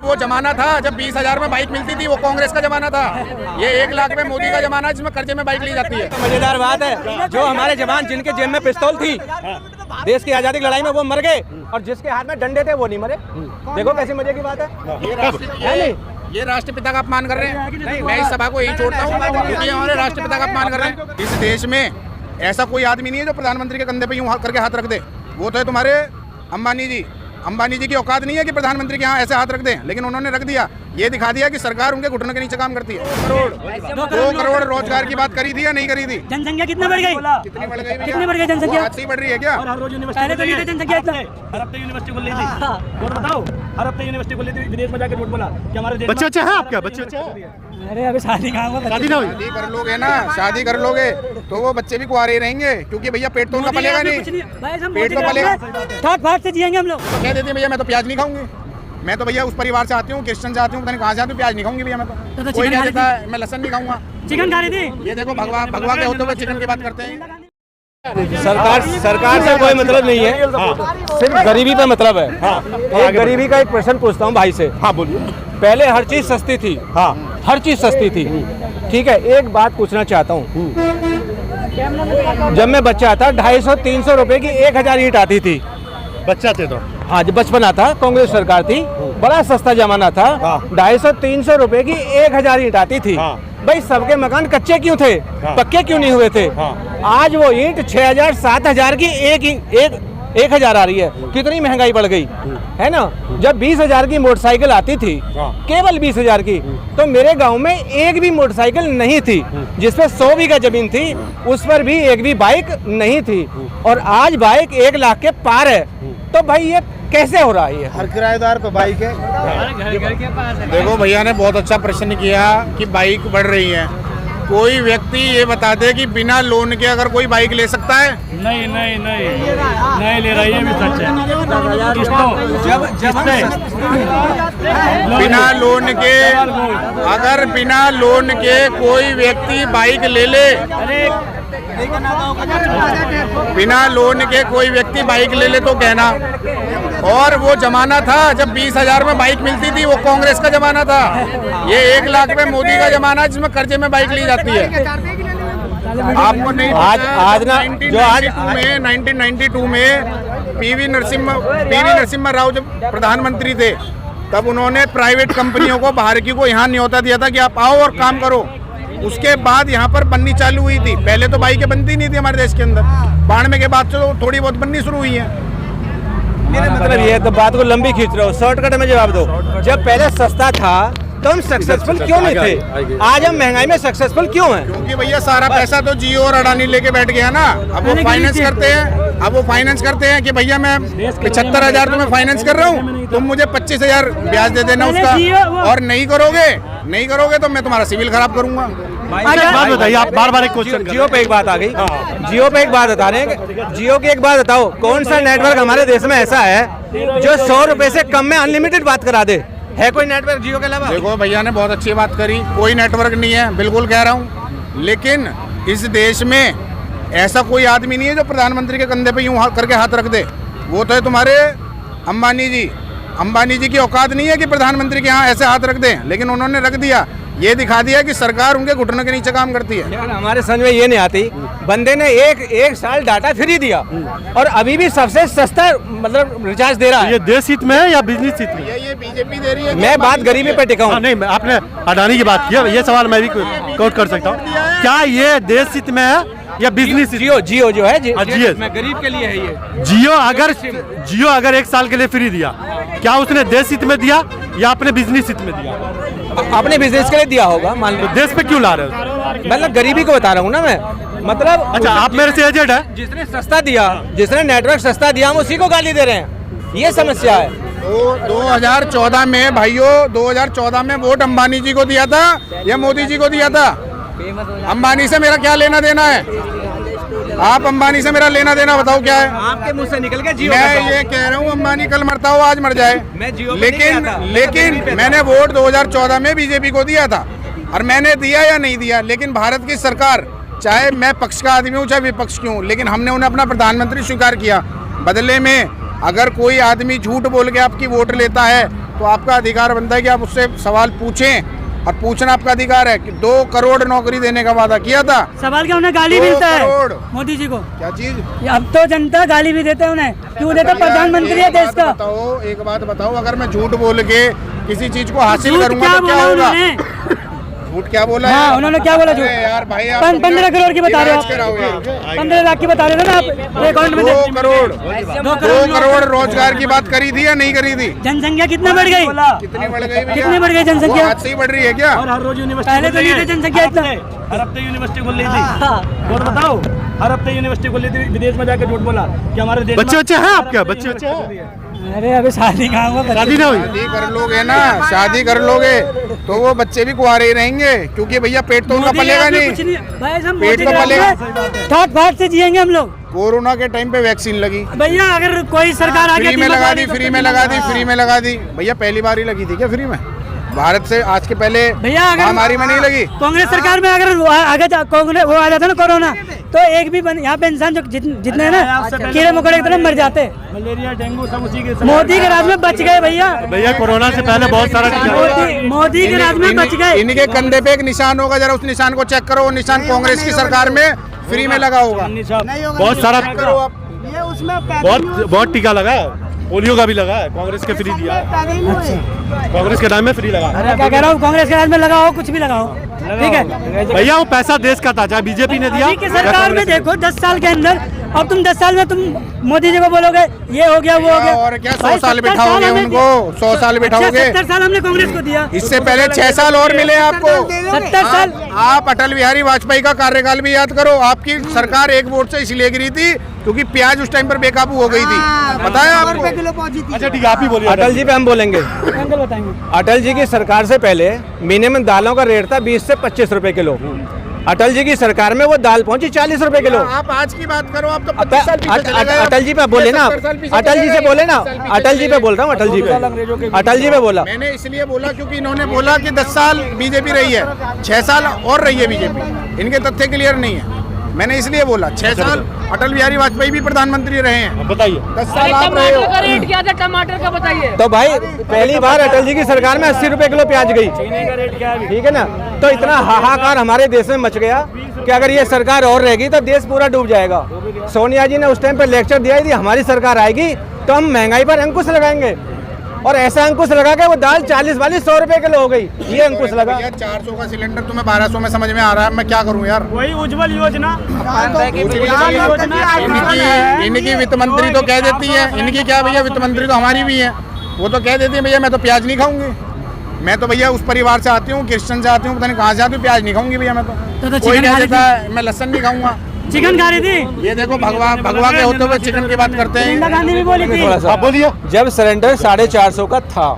वो जमाना था जब 20,000 में बाइक मिलती थी, वो कांग्रेस का जमाना था। ये 1 लाख में मोदी का जमाना है जिसमें कर्जे में बाइक ली जाती है। मजेदार बात है, जो हमारे जवान जिनके जेब में पिस्तौल थी देश की आजादी की लड़ाई में, वो मर गए, और जिसके हाथ में डंडे थे वो नहीं मरे। देखो कैसी मजे की बात है। ये राष्ट्रपिता का अपमान कर रहे हैं। मैं इस सभा को यही छोड़ता हूँ क्योंकि हमारे राष्ट्रपिता का अपमान कर रहे हैं। इस देश में ऐसा कोई आदमी नहीं है जो प्रधानमंत्री के कंधे पे यूं करके हाथ रख दे। वो तो है तुम्हारे अंबानी जी की औकात नहीं है कि प्रधानमंत्री के यहाँ ऐसे हाथ रख दें, लेकिन उन्होंने रख दिया। ये दिखा दिया कि सरकार उनके घुटनों के नीचे काम करती है। 2 करोड़ रोजगार की बात करी थी या नहीं करी थी? जनसंख्या कितनी बढ़ गई? कितनी बढ़ गई? कितनी बढ़ गई जनसंख्या? आज से बढ़ रही है क्या? पहले तो नहीं थी जनसंख्या इतना। हर हफ्ते यूनिवर्सिटी खोल ली थी। वोट बताओ, हर हफ्ते यूनिवर्सिटी खोल ली थी, विदेश में जाकर वोट बोला कि हमारे देश बच्चे है आपका? बच्चे अरे अभी शादी कहाँ हुआ? शादी ना हुई? शादी कर लोगे ना, शादी कर लोगे तो वो बच्चे भी कुआरे रहेंगे, क्योंकि भैया पेट तो उनका पलेगा नहीं। पेट तो पलेगा, ठाक फाट से जिएंगे हम लोग। तो कह देते भैया मैं तो प्याज नहीं खाऊंगी। मैं तो भैया उस परिवार से आती हूँ, क्रिश्चियन से आती हूँ, पता नहीं कहाँ से आती हूँ, प्याज नहीं खाऊंगी भैया मैं तो। कोई कह देता है मैं लहसन नहीं खाऊंगा, चिकन खा रही थी। ये देखो भगवा के होते हुए चिकन की बात करते हैं। सरकार से कोई मतलब नहीं है, सिर्फ गरीबी पे मतलब है। एक गरीबी का एक प्रश्न पूछता हूँ भाई से। हाँ बोलिए। पहले हर चीज सस्ती थी, हाँ हर चीज सस्ती थी, ठीक है। एक बात पूछना चाहता हूँ, जब मैं बच्चा था 250-300 रुपए की 1000 ईंट आती थी। बच्चा थे तो? हाँ, जब बचपना था, कांग्रेस सरकार थी, बड़ा सस्ता जमाना था। 250-300 रुपए की 1000 ईंट आती थी। भाई सबके मकान कच्चे क्यों थे, पक्के क्यों नहीं हुए थे? आज वो ईंट 6000-7000 की 1000 आ रही है। कितनी महंगाई बढ़ गई है ना। जब 20,000 की मोटरसाइकिल आती थी, केवल 20,000 की, तो मेरे गांव में एक भी मोटरसाइकिल नहीं थी। जिसपे 100 बीघा जमीन थी, उस पर भी एक भी बाइक नहीं थी। और आज बाइक 1 लाख के पार है। तो भाई ये कैसे हो रहा है? हर किराएदार को बाइक है। देखो भैया ने बहुत अच्छा प्रश्न किया कि बाइक बढ़ रही है। कोई व्यक्ति ये बता दे कि बिना लोन के अगर कोई बाइक ले सकता है? नहीं ले रहा, ये भी सच है। बिना लोन के, अगर बिना लोन के कोई व्यक्ति बाइक ले ले, बिना लोन के कोई व्यक्ति बाइक ले ले तो कहना। और वो जमाना था जब 20,000 में बाइक मिलती थी, वो कांग्रेस का जमाना था। ये 1 लाख में मोदी का जमाना है जिसमें कर्जे में बाइक ली जाती है। आपको नहीं आज ना जो आज 1992 में पीवी नरसिम्हा राव जब प्रधानमंत्री थे, तब उन्होंने प्राइवेट कंपनियों को, बाहर की को यहाँ न्योता दिया था कि आप आओ और काम करो। उसके बाद यहाँ पर बननी चालू हुई थी। पहले तो बाइकें बनती नहीं थी हमारे देश के अंदर, 92 के बाद तो थोड़ी बहुत बननी शुरू हुई है। मेरा मतलब ये है, तो बात को लंबी खींच रहे हो, शॉर्टकट में जवाब दो। जब पहले सस्ता था तो हम सक्सेसफुल क्यों नहीं थे? आज हम महंगाई में सक्सेसफुल क्यों हैं? क्योंकि भैया सारा पैसा तो जियो और अडानी लेके बैठ गया ना। अब वो फाइनेंस करते हैं कि भैया मैं 75,000 तुम्हें फाइनेंस कर रहा हूँ, तुम मुझे 25,000 ब्याज दे देना उसका, और नहीं करोगे तो मैं तुम्हारा सिविल खराब करूंगा। बात बताइए आप, बार एक क्वेश्चन। जियो पे एक बात आ गई, जियो पे एक बात बता रहे हैं। जियो की एक बात बताओ, कौन सा नेटवर्क हमारे देश में ऐसा है जो 100 रुपए से कम में अनलिमिटेड बात करा दे? है कोई नेटवर्क जियो के अलावा? देखो भैया ने बहुत अच्छी बात करी, कोई नेटवर्क नहीं है, बिल्कुल कह रहा हूँ। लेकिन इस देश में ऐसा कोई आदमी नहीं है जो प्रधानमंत्री के कंधे पे यूं करके हाथ रख दे। वो तो है तुम्हारे अंबानी जी की औकात नहीं है कि प्रधानमंत्री के यहाँ ऐसे हाथ रख दें, लेकिन उन्होंने रख दिया। ये दिखा दिया कि सरकार उनके घुटनों के नीचे काम करती है। यार हमारे समझ में ये नहीं आती, बंदे ने एक साल डाटा फ्री दिया और अभी भी सबसे सस्ता मतलब रिचार्ज दे रहा है। ये देश हित में है या बिजनेस हित में? ये बीजेपी दे रही है। मैं बात गरीबी पे टिका हूँ। नहीं, आपने अडानी की बात की है, ये सवाल मैं भी कोट कर सकता हूँ। क्या ये देश हित में है या बिजनेस? जियो जो है जियो गरीब के लिए है ये। जियो अगर 1 साल के लिए फ्री दिया, क्या उसने देश हित में दिया या अपने बिजनेस हित में दिया? अपने बिजनेस के लिए दिया होगा, मान लो। देश पे क्यों ला रहे हो? मतलब गरीबी को बता रहा हूँ ना मैं, मतलब। अच्छा, आप मेरे से एजेड है। जिसने सस्ता दिया, जिसने नेटवर्क सस्ता दिया, हम उसी को गाली दे रहे हैं। ये समस्या है। 2014 में भाइयों, 2014 में वोट अंबानी जी को दिया था या मोदी जी को दिया था? अंबानी से मेरा क्या लेना देना है? आप अंबानी से मेरा लेना देना बताओ क्या है? आपके मुंह से निकल गया जियो। मैं ये कह रहा हूँ अंबानी कल मरता हो आज मर जाए, लेकिन मैंने वोट 2014 में बीजेपी को दिया था। और मैंने दिया या नहीं दिया, लेकिन भारत की सरकार, चाहे मैं पक्ष का आदमी हूँ चाहे विपक्ष क्यों, लेकिन हमने उन्हें अपना प्रधानमंत्री स्वीकार किया। बदले में अगर कोई आदमी झूठ बोल के आपकी वोट लेता है तो आपका अधिकार बनता है कि आप उससे सवाल पूछें, और पूछना आपका अधिकार है कि 2 करोड़ नौकरी देने का वादा किया था। सवाल क्या, उन्हें गाली 2 मिलता है करोड़। मोदी जी को। क्या चीज? अब तो जनता गाली भी देते हैं उन्हें, क्यों देते? प्रधानमंत्री है देश का। एक बात बताओ, अगर मैं झूठ बोल के किसी चीज को हासिल झूठ करूंगा क्या तो क्या बोला होगा? उन्होंने? झूठ क्या बोला? हाँ, है? उन्होंने क्या बोला झूठ? अरे यार भाई, आप 15 करोड़ की बता रहे हो आप। इलाज कराओ यार। 15 लाख की बता रहे थे ना आप अकाउंट में। 2 करोड़ 2 2 करोड़ रोजगार की बात करी थी या नहीं करी थी? जनसंख्या कितना बढ़ गई? कितनी बढ़ गई भैया? कितनी बढ़ गई वो जनसंख्या? आज से ही बढ़ रही है क्या? और हर रोज यूनिवर्सिटी पहले तो नहीं थी जनसंख्या इतना। हर हफ्ते यूनिवर्सिटी खोल ली थी। और बताओ, हर हफ्ते यूनिवर्सिटी खोल ली थी, विदेश में जाकर झूठ बोला कि हमारे देश बच्चे में- बच्चे हैं आपके? बच्चे बच्चे हैं? अरे अभी शादी कहाँ हुआ? शादी ना हुई? शादी कर लोगे ना, शादी कर लोगे तो वो बच्चे भी कुंवारे ही रहेंगे, क्योंकि भैया पेट तो उनका मोदी के पलेगा राज में नहीं। कुछ नहीं। भाई साहब, पेट मोदी तो के राज पलेगा। में ठाट बाट से जिएंगे हम लोग। कोरोना के टाइम पे वैक्सीन लगी, भैया अगर कोई सरकार आ फ्री में लगा दी, फ्री में लगा दी, फ्री में लगा दी। भैया पहली बार ही लगी थी क्या फ्री में? भारत से आज के पहले भैया अगर महामारी में नहीं लगी। कांग्रेस सरकार में अगर आगे कांग्रेस वो आ जाता ना कोरोना, तो एक भी यहाँ पे इंसान जो जितने हैं ना कीड़े मकोड़े की तरह मर जाते। मलेरिया, डेंगू सब उसी के मोदी के राज में बच गए भैया। भैया कोरोना से पहले बहुत सारा मोदी के राज में बच गए। इनके कंधे पे एक निशान होगा, जरा उस निशान को चेक करो। वो निशान कांग्रेस की सरकार में फ्री में लगा होगा। बहुत सारा करो आप। बहुत टीका लगा है, पोलियो का भी लगा है, कांग्रेस के फ्री दिया है। कांग्रेस के नाम में फ्री लगा है। अरे क्या कह रहा हूँ, कांग्रेस के राज में लगाओ, कुछ भी लगाओ, ठीक है। भैया वो पैसा देश का था, चाहे बीजेपी ने दिया मोदी की सरकार में देखो 10 साल के अंदर, अब तुम 10 साल में तुम मोदी जी को बोलोगे ये हो गया वो हो गया, और क्या 100 भाई, साल 70 बिठाओगे हमने उनको? 100 साल बिठाओगे? 70 साल हमने कांग्रेस को दिया। इससे पहले 6 साल और मिले आपको। 70 साल आप अटल बिहारी वाजपेयी का कार्यकाल भी याद करो। आपकी सरकार एक वोट से इसलिए गिरी थी क्योंकि प्याज उस टाइम पर बेकाबू हो गई थी, पता है आपको? अच्छा ठीक है, आप ही बोलिए। अटल जी पे हम बोलेंगे। अंकल बताएंगे। अटल जी की सरकार से पहले मिनिमम दालों का रेट था 20 से 25 रुपए किलो। अटल जी की सरकार में वो दाल पहुंची 40 रुपए किलो। आप आज की बात करो, आप तो 25 साल पीछे चले गए। अटल जी पे बोले ना, 70 साल पीछे अटल जी चले से गए। बोले ना, 20 साल अटल जी पे बोल रहा हूँ, अटल जी पे बोला। मैंने इसलिए बोला क्योंकि इन्होंने बोला कि 10 साल बीजेपी रही है, 6 साल और रही है बीजेपी। इनके तथ्य क्लियर नहीं है, मैंने इसलिए बोला। 6 साल अटल बिहारी वाजपेयी भी प्रधानमंत्री रहे हैं, बताइए। 10 साल आप रहे टमाटर का हो। रेट क्या था? टमाटर का बताइए। तो भाई पहली बार अटल जी की सरकार में 80 रुपए किलो प्याज गई, ठीक है ना। तो इतना हाहाकार हमारे देश में मच गया कि अगर ये सरकार और रहेगी तो देश पूरा डूब जाएगा। सोनिया जी ने उस टाइम पे लेक्चर दिया थी, हमारी सरकार आएगी तो हम महंगाई पर अंकुश लगाएंगे, और ऐसा अंकुश लगा के वो दाल 40 वाली 100 रुपए किलो हो गई। ये अंकुश लगा। भैया 400 का सिलेंडर तुम्हें 1200 में समझ में आ रहा है, मैं क्या करूं यार? वही उज्जवल योजना। इनकी वित्त मंत्री तो कह देती है, इनकी क्या भैया, वित्त मंत्री तो हमारी भी है, वो तो कह देती है भैया मैं तो प्याज नहीं खाऊंगी। मैं तो भैया उस परिवार से आती हूँ, क्रिश्चियन से आती हूँ, पता नहीं कहाँ से आती हूँ, प्याज नहीं खाऊंगी भैया मैं तो। तो कोई चिकन कह खा देता है मैं लहसन नहीं खाऊंगा। चिकन खा रही थी। ये देखो भगवा के होते हुए चिकन की बात करते इंदिरा हैं। गांधी भी बोली थी। थोड़ा सा आप बोलिए। जब सिलेंडर 450 का था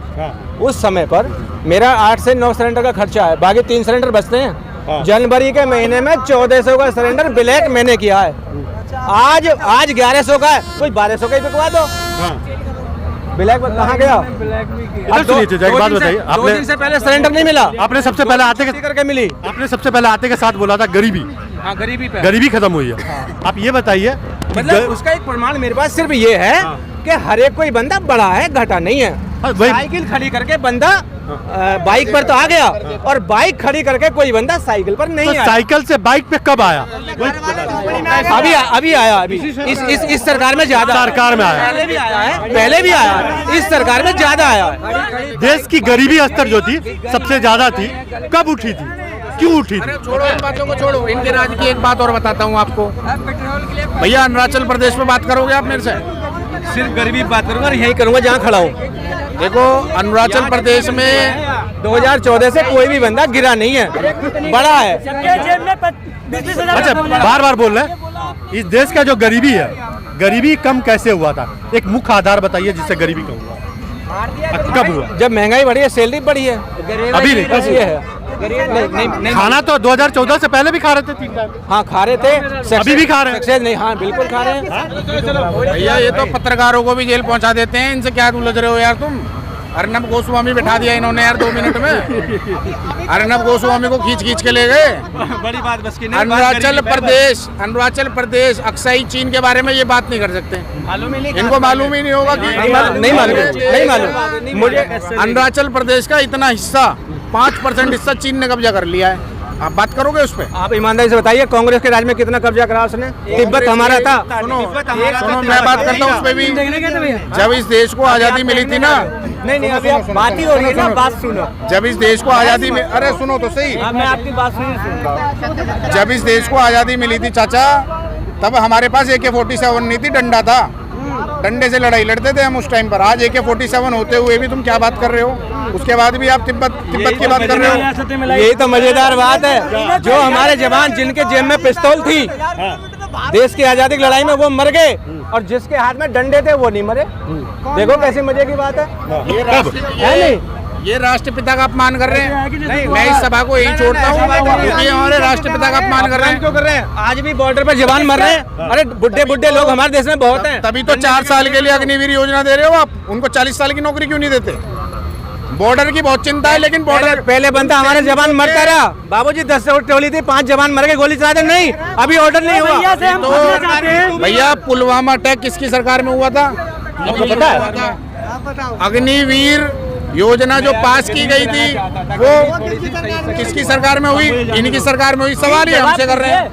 उस समय पर मेरा 8 से 9 सिलेंडर का खर्चा है, बाकी 3 सिलेंडर बचते हैं। जनवरी के महीने में 1400 का सिलेंडर ब्लैक मैंने किया है। आज 1100 का है, कोई 1200 का ही बिकवा दो। ब्लैक कहाँ गया? इधर सुनिए चाचा, एक बात बताइए। 2 दिन से पहले सिलेंडर नहीं मिला, आपने सबसे पहले आते के करके मिली। आपने सबसे पहले आते के साथ बोला था गरीबी, हाँ, गरीबी पे गरीबी खत्म हुई है। आप ये बताइए कि मतलब उसका एक प्रमाण मेरे पास सिर्फ ये है कि हर एक कोई बंदा बड़ा है, घटा नहीं है। वही- साइकिल खड़ी करके बंदा बाइक पर तो आ गया, और बाइक खड़ी करके कोई बंदा साइकिल पर तो नहीं आया। साइकिल से बाइक पे कब आया? अभी आया, अभी इस सरकार में ज्यादा सरकार में आया। पहले भी आया है, पहले भी आया है, इस सरकार में ज्यादा आया है। देश की गरीबी स्तर जो थी सबसे ज्यादा थी, कब उठी थी, क्यों उठी थी? छोड़ो इन बातों को, छोड़ो। इनके राज्य की एक बात और बताता हूँ आपको भैया। अरुणाचल प्रदेश में बात करोगे आप मेरे से? सिर्फ गरीबी बात करूंगा और यही करूंगा जहाँ खड़ा हूँ। देखो अरुणाचल प्रदेश में 2014 से कोई भी बंदा गिरा नहीं है, बड़ा है। सबके जेब में 20-20 हजार अच्छा, बार बार बोल रहे हैं। इस देश का जो गरीबी है, गरीबी कम कैसे हुआ था? एक मुख्य आधार बताइए जिससे गरीबी कम हुआ। कब हुआ? जब महंगाई बढ़ी है, सैलरी बढ़ी है। अभी नहीं। बस ये है। नहीं, खाना तो 2014 से पहले भी खा रहे थे 3 टाइम। हाँ खा रहे थे, अभी भी खा रहे हैं? सक्सेस नहीं, हाँ बिल्कुल खा रहे हैं। भैया ये तो पत्रकारों को भी जेल पहुंचा देते हैं, इनसे क्या उलझ रहे हो यार तुम? अर्नब गोस्वामी बैठा दिया इन्होंने यार 2 मिनट में। अर्नब गोस्वामी को खींच खींच के ले गए। बड़ी बात बस की नहीं। अरुणाचल प्रदेश अक्साई चीन के बारे में ये बात नहीं कर सकते। मालूम ही नहीं, इनको मालूम ही नहीं होगा कि नहीं मालूम मुझे। अरुणाचल प्रदेश का इतना हिस्सा 5% हिस्सा चीन ने कब्जा कर लिया है। आप बात करोगे उस पर? आप ईमानदारी से बताइए, कांग्रेस के राज में कितना कब्जा करा उसने? तिब्बत हमारा था। सुनो मैं बात करता हूँ उस पर भी। जब इस देश को आजादी मिली थी ना, नहीं अभी आप बात ही हो रही है ना, बात सुनो। जब इस देश को आजादी में, अरे सुनो तो सही, मैं आपकी बात सुन। जब इस देश को आजादी मिली थी चाचा, तब हमारे पास AK-47 नहीं थी, डंडा था। डंडे से लड़ाई लड़ते थे हम उस टाइम पर। आज AK-47 होते हुए भी तुम क्या बात कर रहे हो? उसके बाद भी आप तिब्बत की बात कर रहे हो। यही तो मजेदार बात है, जो हमारे जवान जिनके जेब में पिस्तौल थी देश की आजादी की लड़ाई में, वो मर गए, और जिसके हाथ में डंडे थे वो नहीं मरे। देखो कैसी मजे की बात है। है नहीं, ये राष्ट्रपिता का अपमान कर रहे हैं। नहीं, मैं इस सभा को यही छोड़ता हूँ क्योंकि हमारे राष्ट्रपिता का अपमान कर रहे हैं। क्यों कर रहे हैं? आज भी बॉर्डर पर जवान मर रहे हैं। अरे बुड्ढे लोग हमारे देश में बहुत हैं। तभी तो 4 साल के लिए अग्निवीर योजना दे रहे हो आप। उनको 40 साल की नौकरी क्यों नहीं देते? बॉर्डर की बहुत चिंता है, लेकिन बॉर्डर पहले बनता हमारे जवान मरता रहा। बाबूजी 10 टोली थी, 5 जवान मर गए गोली चला दे। नहीं, अभी ऑर्डर नहीं हुआ। तो भैया पुलवामा अटैक किसकी सरकार में हुआ था? आपको पता है? अग्निवीर योजना जो पास की गई थी वो किसकी सरकार में हुई? इनकी सरकार में हुई। सवाल ही हमसे कर रहे हैं।